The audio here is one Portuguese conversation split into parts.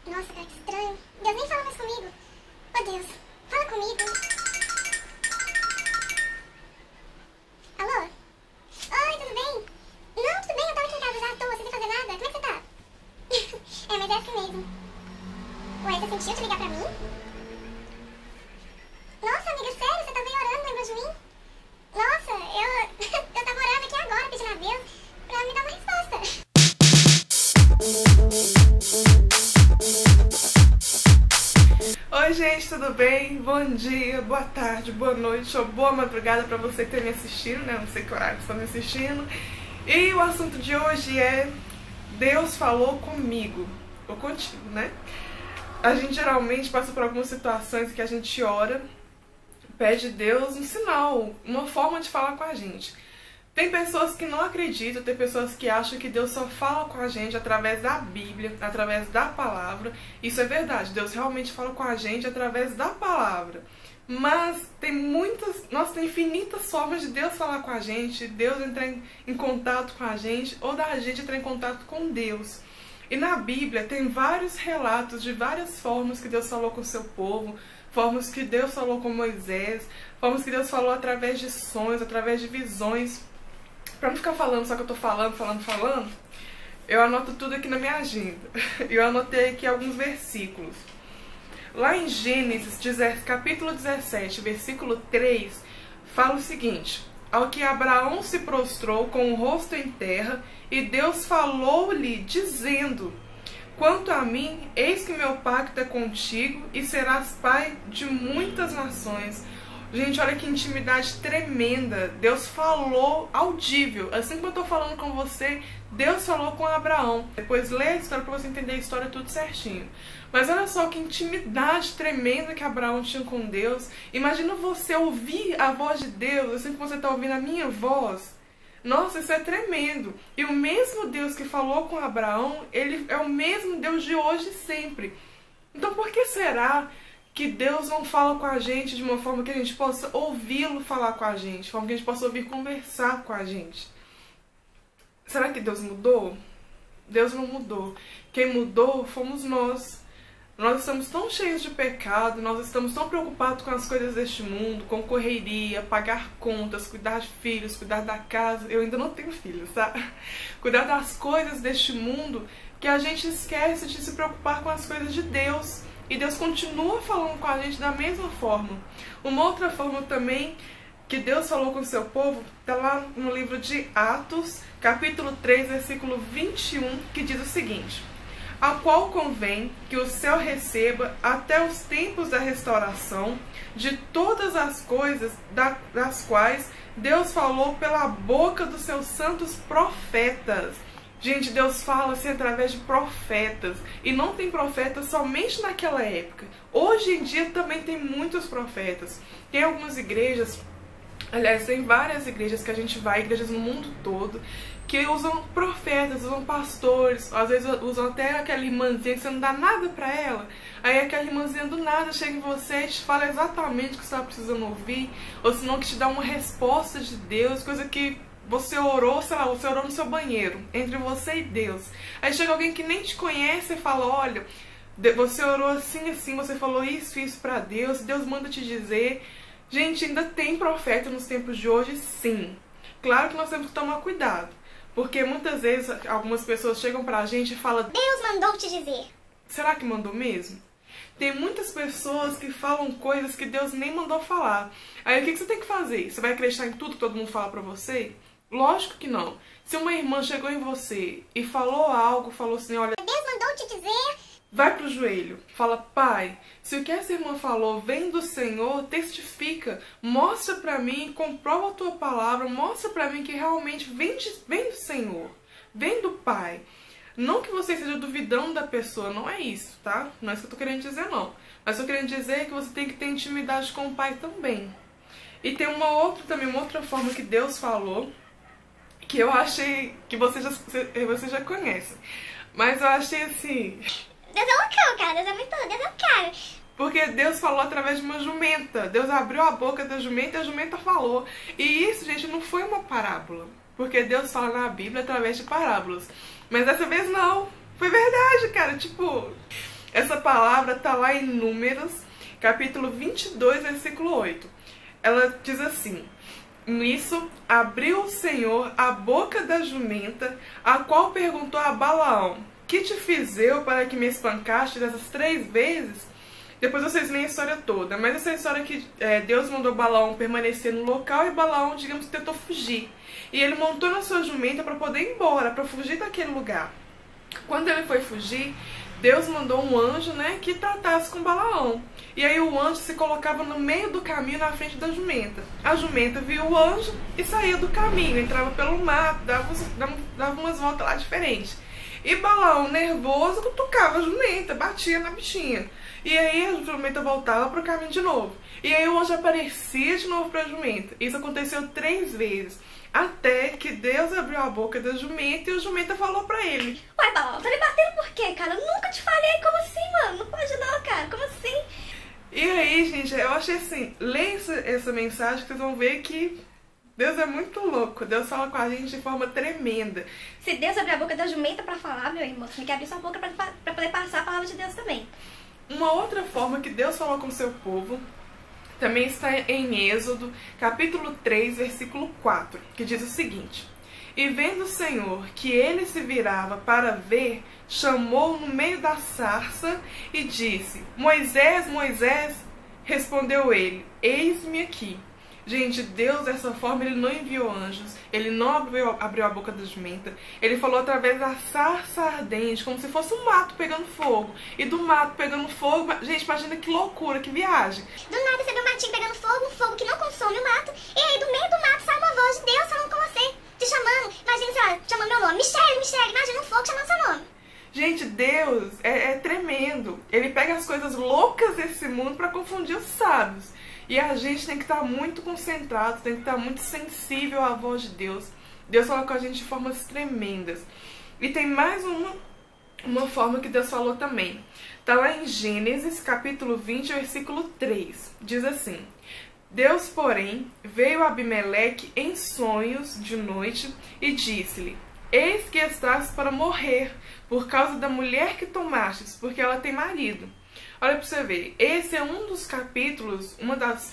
Nossa, cara, que estranho. Deus nem fala mais comigo. Oh, Deus, fala comigo. Alô? Oi, tudo bem? Não, tudo bem, eu tava aqui em casa já à toa, sem fazer nada. Como é que você tá? É, mas é assim mesmo. Ué, você sentiu de ligar pra mim? Nossa, amiga, sério? Você tava aí orando, lembrou de mim? Nossa, eu tava orando aqui agora, pedindo a Deus pra me dar uma resposta. Oi gente, tudo bem? Bom dia, boa tarde, boa noite ou boa madrugada pra você que tá me assistindo, né? Não sei que horário você tá me assistindo. E o assunto de hoje é Deus falou comigo, ou contigo, né? A gente geralmente passa por algumas situações que a gente ora, pede a Deus um sinal, uma forma de falar com a gente. Tem pessoas que não acreditam, tem pessoas que acham que Deus só fala com a gente através da Bíblia, através da palavra. Isso é verdade, Deus realmente fala com a gente através da palavra. Mas tem infinitas formas de Deus falar com a gente, Deus entrar em contato com a gente, ou da gente entrar em contato com Deus. E na Bíblia tem vários relatos de várias formas que Deus falou com o seu povo, formas que Deus falou com Moisés, formas que Deus falou através de sonhos, através de visões. Pra não ficar falando só que eu tô falando, eu anoto tudo aqui na minha agenda. Eu anotei aqui alguns versículos. Lá em Gênesis, capítulo 17, versículo 3, fala o seguinte: ao que Abraão se prostrou com o rosto em terra, e Deus falou-lhe, dizendo: quanto a mim, eis que meu pacto é contigo, e serás pai de muitas nações. Gente, olha que intimidade tremenda. Deus falou audível. Assim como eu tô falando com você, Deus falou com Abraão. Depois lê a história pra você entender a história tudo certinho. Mas olha só que intimidade tremenda que Abraão tinha com Deus. Imagina você ouvir a voz de Deus, assim como você tá ouvindo a minha voz. Nossa, isso é tremendo. E o mesmo Deus que falou com Abraão, ele é o mesmo Deus de hoje e sempre. Então por que será que Deus não fala com a gente de uma forma que a gente possa ouvi-lo falar com a gente, de forma que a gente possa ouvir conversar com a gente? Será que Deus mudou? Deus não mudou. Quem mudou fomos nós. Nós estamos tão cheios de pecado, nós estamos tão preocupados com as coisas deste mundo, com correria, pagar contas, cuidar de filhos, cuidar da casa. Eu ainda não tenho filhos, tá? Cuidar das coisas deste mundo, que a gente esquece de se preocupar com as coisas de Deus. E Deus continua falando com a gente da mesma forma. Uma outra forma também que Deus falou com o seu povo está lá no livro de Atos, capítulo 3, versículo 21, que diz o seguinte: a qual convém que o céu receba até os tempos da restauração de todas as coisas das quais Deus falou pela boca dos seus santos profetas. Gente, Deus fala assim através de profetas. E não tem profetas somente naquela época. Hoje em dia também tem muitos profetas. Tem algumas igrejas, aliás, tem várias igrejas que a gente vai, igrejas no mundo todo, que usam profetas, usam pastores, às vezes usam até aquela irmãzinha que você não dá nada pra ela. Aí aquela irmãzinha do nada chega em você e te fala exatamente o que você está precisando ouvir, ou senão que te dá uma resposta de Deus, coisa que você orou, sei lá, você orou no seu banheiro, entre você e Deus. Aí chega alguém que nem te conhece e fala: olha, você orou assim, assim, você falou isso pra Deus, Deus manda te dizer. Gente, ainda tem profeta nos tempos de hoje, sim. Claro que nós temos que tomar cuidado, porque muitas vezes algumas pessoas chegam pra gente e falam: Deus mandou te dizer. será que mandou mesmo? Tem muitas pessoas que falam coisas que Deus nem mandou falar. Aí o que você tem que fazer? Você vai acreditar em tudo que todo mundo fala pra você? Lógico que não. Se uma irmã chegou em você e falou algo, falou assim: olha, Deus mandou te dizer. vai pro joelho, fala: pai, se o que essa irmã falou vem do Senhor, testifica, mostra pra mim, comprova a tua palavra, mostra pra mim que realmente vem do Senhor, vem do Pai. Não que você esteja duvidando da pessoa, não é isso, tá? Não é isso que eu tô querendo dizer, não. Mas eu tô querendo dizer que você tem que ter intimidade com o Pai também. E tem uma outra forma que Deus falou, que eu achei que você já conhece. Mas eu achei assim... Deus é local, cara. Deus é muito... Deus é local. Porque Deus falou através de uma jumenta. Deus abriu a boca da jumenta e a jumenta falou. E isso, gente, não foi uma parábola. Porque Deus fala na Bíblia através de parábolas. Mas dessa vez não. Foi verdade, cara. Tipo... Essa palavra está lá em Números, capítulo 22, versículo 8. Ela diz assim: nisso, abriu o Senhor a boca da jumenta, a qual perguntou a Balaão: que te fiz eu para que me espancaste dessas 3 vezes? Depois vocês leem a história toda, mas essa história que Deus mandou Balaão permanecer no local e Balaão, digamos, tentou fugir. E ele montou na sua jumenta para poder ir embora, para fugir daquele lugar. Quando ele foi fugir, Deus mandou um anjo, né, que tratasse com Balaão. E aí o anjo se colocava no meio do caminho, na frente da jumenta. A jumenta viu o anjo e saía do caminho, entrava pelo mato, dava umas voltas lá diferentes. E Balaão, nervoso, cutucava a jumenta, batia na bichinha. E aí a jumenta voltava para o caminho de novo. E aí o anjo aparecia de novo para a jumenta. Isso aconteceu 3 vezes. Até que Deus abriu a boca da jumenta e a jumenta falou pra ele: uai, Balaão, tá me batendo por quê, cara? Eu nunca te falei. Como assim, mano? Não pode não, cara. Como assim? E aí, gente, eu achei assim, leia essa mensagem que vocês vão ver que Deus é muito louco. Deus fala com a gente de forma tremenda. Se Deus abrir a boca da jumenta pra falar, meu irmão, você tem que abrir sua boca pra poder passar a palavra de Deus também. Uma outra forma que Deus falou com o seu povo também está em Êxodo, capítulo 3, versículo 4, que diz o seguinte: e vendo o Senhor que ele se virava para ver, chamou no meio da sarça e disse: Moisés, Moisés, respondeu ele: eis-me aqui. Gente, Deus dessa forma, ele não enviou anjos, ele não abriu a boca da jumenta, ele falou através da sarça ardente, como se fosse um mato pegando fogo. E do mato pegando fogo, gente, imagina que loucura, que viagem. Do nada você vê um matinho pegando fogo, um fogo que não consome o mato, e aí do meio do mato sai uma voz de Deus falando com você, te chamando. Imagina, sei lá, chamando meu nome, Michele, Michele, imagina um fogo chamando seu nome. Gente, Deus é tremendo. Ele pega as coisas loucas desse mundo para confundir os sábios. E a gente tem que estar muito concentrado, tem que estar muito sensível à voz de Deus. Deus fala com a gente de formas tremendas. E tem mais uma forma que Deus falou também. Está lá em Gênesis, capítulo 20, versículo 3. Diz assim: Deus, porém, veio a Abimeleque em sonhos de noite e disse-lhe: eis que estás para morrer por causa da mulher que tomastes, porque ela tem marido. Olha pra você ver, esse é um dos capítulos,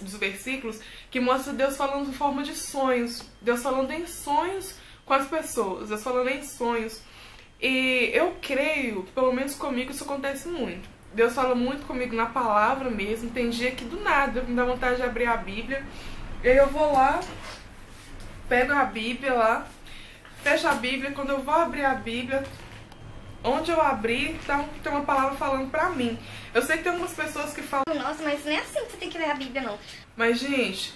dos versículos que mostra Deus falando em forma de sonhos. Deus falando em sonhos com as pessoas, Deus falando em sonhos. E eu creio, pelo menos comigo, isso acontece muito. Deus fala muito comigo na palavra mesmo. Tem dia que do nada me dá vontade de abrir a Bíblia. E aí eu vou lá, pego a Bíblia lá, fecho a Bíblia. Quando eu vou abrir a Bíblia, onde eu abri, tem uma palavra falando pra mim. Eu sei que tem algumas pessoas que falam: nossa, mas não é assim que você tem que ler a Bíblia, não. Mas, gente,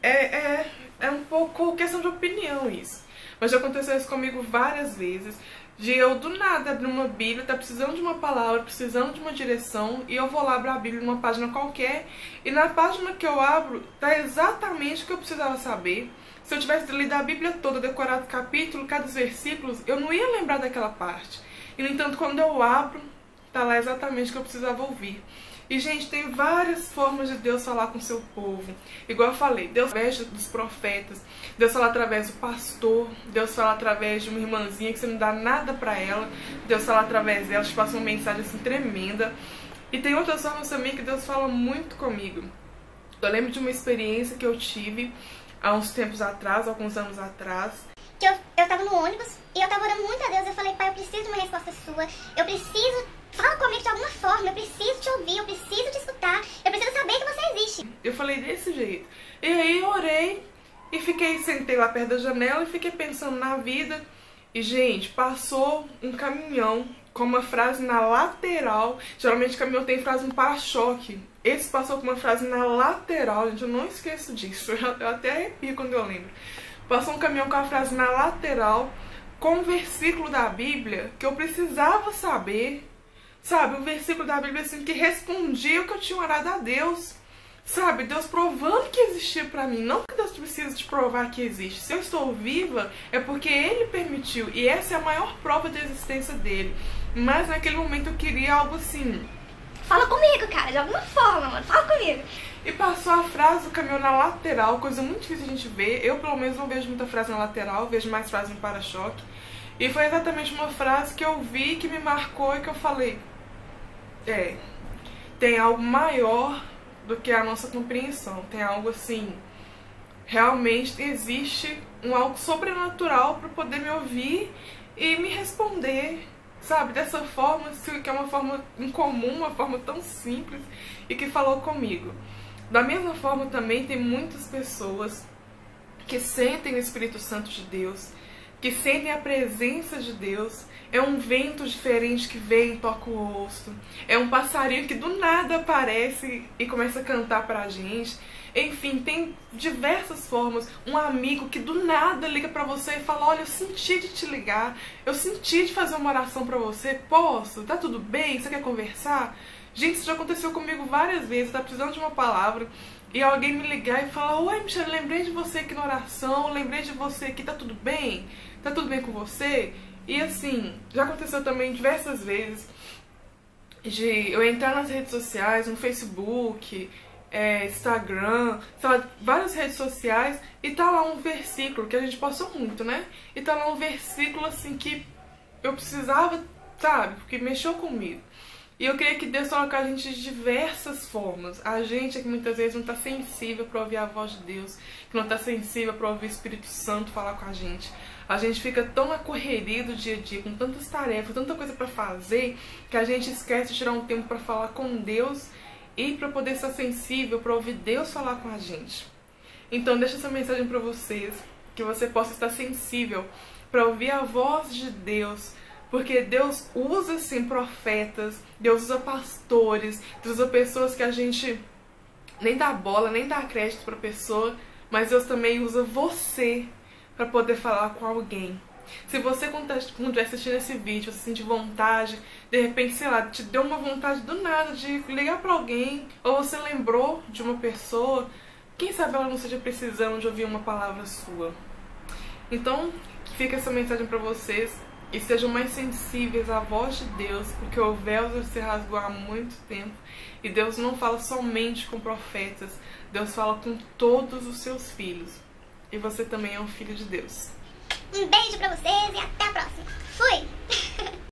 é um pouco questão de opinião isso. Mas já aconteceu isso comigo várias vezes. De eu do nada abrir uma Bíblia, tá precisando de uma palavra, precisando de uma direção, e eu vou lá abrir a Bíblia numa página qualquer, e na página que eu abro, tá exatamente o que eu precisava saber. Se eu tivesse lido a Bíblia toda, decorado capítulo, cada versículo, eu não ia lembrar daquela parte. E, no entanto, quando eu abro, tá lá exatamente o que eu precisava ouvir. E, gente, tem várias formas de Deus falar com o seu povo. Igual eu falei, Deus fala através dos profetas, Deus fala através do pastor, Deus fala através de uma irmãzinha que você não dá nada pra ela, Deus fala através dela, te passa uma mensagem assim tremenda. E tem outras formas também que Deus fala muito comigo. Eu lembro de uma experiência que eu tive há uns tempos atrás, alguns anos atrás. Que eu tava no ônibus e eu tava orando muito a Deus. Eu falei: pai, eu preciso de uma resposta sua. Eu preciso, fala comigo de alguma forma. Eu preciso te ouvir, eu preciso te escutar. Eu preciso saber que você existe. Eu falei desse jeito. E aí eu orei e sentei lá perto da janela e fiquei pensando na vida. E, gente, passou um caminhão com uma frase na lateral. Geralmente o caminhão tem frase no para-choque. Esse passou com uma frase na lateral, gente, eu não esqueço disso. Eu até arrepio quando eu lembro. Passou um caminhão com a frase na lateral, com um versículo da Bíblia que eu precisava saber. Sabe, um versículo da Bíblia assim que respondia o que eu tinha orado a Deus. Sabe, Deus provando que existia pra mim. Não que Deus precisa te provar que existe. Se eu estou viva, é porque Ele permitiu. E essa é a maior prova da existência dele. Mas naquele momento eu queria algo assim: fala comigo, cara, de alguma forma, mano, fala comigo. E passou a frase do caminhão na lateral, coisa muito difícil a gente ver. Eu, pelo menos, não vejo muita frase na lateral, vejo mais frase no para-choque. E foi exatamente uma frase que eu vi, que me marcou e que eu falei: tem algo maior do que a nossa compreensão. Tem algo assim, realmente existe algo sobrenatural para poder me ouvir e me responder, sabe? Dessa forma, que é uma forma incomum, uma forma tão simples, e que falou comigo. Da mesma forma também tem muitas pessoas que sentem o Espírito Santo de Deus, que sentem a presença de Deus. É um vento diferente que vem e toca o rosto. É um passarinho que do nada aparece e começa a cantar pra gente. Enfim, tem diversas formas. Um amigo que do nada liga pra você e fala: olha, eu senti de te ligar, eu senti de fazer uma oração pra você, posso? Tá tudo bem? Você quer conversar? Gente, isso já aconteceu comigo várias vezes. Tá precisando de uma palavra e alguém me ligar e falar: oi, Michelle, lembrei de você aqui na oração, lembrei de você aqui, tá tudo bem? Tá tudo bem com você? E assim, já aconteceu também diversas vezes de eu entrar nas redes sociais, no Facebook, Instagram, sei lá, várias redes sociais, e tá lá um versículo que a gente passou muito, né? E tá lá um versículo assim que eu precisava, sabe? Porque mexeu comigo. E eu creio que Deus coloca a gente de diversas formas. A gente é que muitas vezes não está sensível para ouvir a voz de Deus, que não está sensível para ouvir o Espírito Santo falar com a gente. A gente fica tão na correria do dia a dia, com tantas tarefas, tanta coisa para fazer, que a gente esquece de tirar um tempo para falar com Deus e para poder estar sensível, para ouvir Deus falar com a gente. Então deixa essa mensagem para vocês, que você possa estar sensível para ouvir a voz de Deus, porque Deus usa sim profetas, Deus usa pastores, Deus usa pessoas que a gente nem dá bola, nem dá crédito para a pessoa, mas Deus também usa você para poder falar com alguém. Se você, quando estiver assistindo esse vídeo, você sentir vontade, de repente, sei lá, te deu uma vontade do nada de ligar para alguém, ou você lembrou de uma pessoa, quem sabe ela não esteja precisando de ouvir uma palavra sua. Então, fica essa mensagem para vocês, e sejam mais sensíveis à voz de Deus, porque o véu já se rasgou há muito tempo, e Deus não fala somente com profetas, Deus fala com todos os seus filhos. E você também é um filho de Deus. Um beijo pra vocês e até a próxima. Fui!